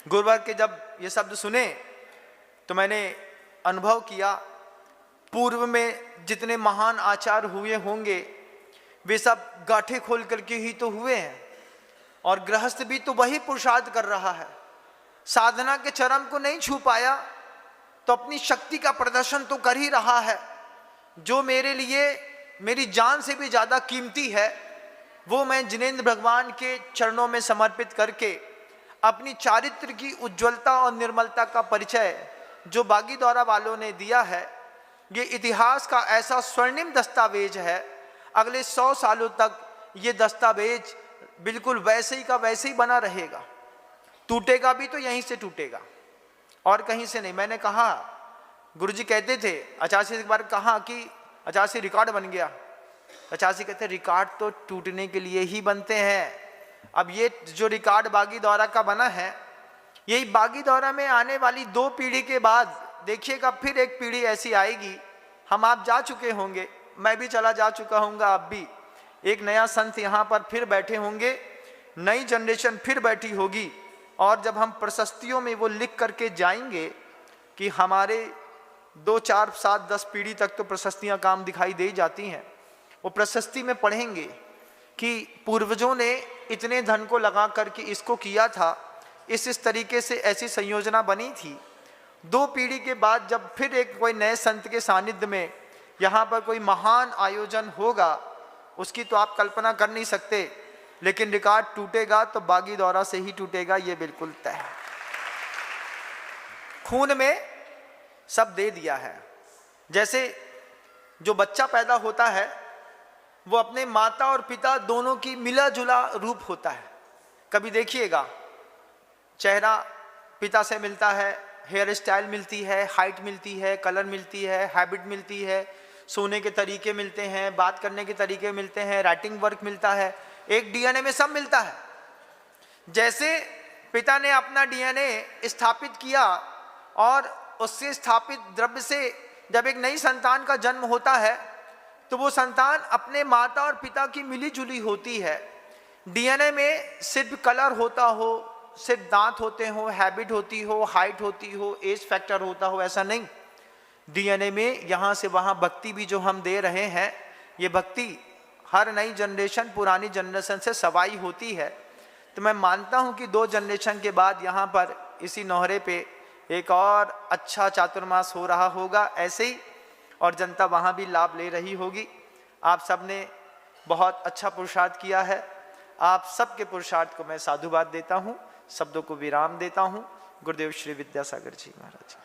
गुरुवार के जब ये शब्द सुने तो मैंने अनुभव किया, पूर्व में जितने महान आचार हुए होंगे वे सब गांठें खोल करके ही तो हुए हैं, और गृहस्थ भी तो वही पुरुषार्थ कर रहा है। साधना के चरम को नहीं छू पाया तो अपनी शक्ति का प्रदर्शन तो कर ही रहा है। जो मेरे लिए मेरी जान से भी ज्यादा कीमती है वो मैं जिनेंद्र भगवान के चरणों में समर्पित करके अपनी चारित्र की उज्ज्वलता और निर्मलता का परिचय जो बागीदौरा वालों ने दिया है, ये इतिहास का ऐसा स्वर्णिम दस्तावेज है। अगले 100 सालों तक ये दस्तावेज बिल्कुल वैसे ही का वैसे ही बना रहेगा। टूटेगा भी तो यहीं से टूटेगा और कहीं से नहीं। मैंने कहा, गुरुजी कहते थे, आचार्य से एक बार कहा कि आचार्य से रिकॉर्ड बन गया। आचार्य कहते रिकॉर्ड तो टूटने के लिए ही बनते हैं। अब ये जो रिकॉर्ड बागीदौरा का बना है, यही बागीदौरा में आने वाली 2 पीढ़ी के बाद देखिएगा फिर एक पीढ़ी ऐसी आएगी। हम आप जा चुके होंगे, मैं भी चला जा चुका हूँगा, आप भी। एक नया संत यहाँ पर फिर बैठे होंगे, नई जनरेशन फिर बैठी होगी, और जब हम प्रशस्तियों में वो लिख करके जाएंगे कि हमारे 2, 4, 7, 10 पीढ़ी तक तो प्रशस्तियाँ काम दिखाई दे जाती हैं। वो प्रशस्ति में पढ़ेंगे कि पूर्वजों ने इतने धन को लगा करके इसको किया था, इस तरीके से ऐसी संयोजना बनी थी। 2 पीढ़ी के बाद जब फिर एक कोई नए संत के सानिध्य में यहाँ पर कोई महान आयोजन होगा, उसकी तो आप कल्पना कर नहीं सकते। लेकिन रिकॉर्ड टूटेगा तो बागीदौरा से ही टूटेगा, ये बिल्कुल तय है। खून में सब दे दिया है। जैसे जो बच्चा पैदा होता है वो अपने माता और पिता दोनों की मिला जुला रूप होता है। कभी देखिएगा, चेहरा पिता से मिलता है, हेयर स्टाइल मिलती है, हाइट मिलती है, कलर मिलती है, हैबिट मिलती है, सोने के तरीके मिलते हैं, बात करने के तरीके मिलते हैं, राइटिंग वर्क मिलता है, एक डीएनए में सब मिलता है। जैसे पिता ने अपना डीएनए स्थापित किया और उससे स्थापित द्रव्य से जब एक नई संतान का जन्म होता है तो वो संतान अपने माता और पिता की मिली जुली होती है। डीएनए में सिर्फ कलर होता हो, सिर्फ दांत होते हो, हैबिट होती हो, हाइट होती हो, एज फैक्टर होता हो, ऐसा नहीं। डीएनए में यहाँ से वहाँ भक्ति भी जो हम दे रहे हैं, ये भक्ति हर नई जनरेशन पुरानी जनरेशन से सवाई होती है। तो मैं मानता हूँ कि 2 जनरेशन के बाद यहाँ पर इसी नौहरे पे एक और अच्छा चातुर्मास हो रहा होगा ऐसे ही, और जनता वहाँ भी लाभ ले रही होगी। आप सब ने बहुत अच्छा पुरुषार्थ किया है। आप सबके पुरुषार्थ को मैं साधुवाद देता हूँ, शब्दों को विराम देता हूँ। गुरुदेव श्री विद्यासागर जी महाराज।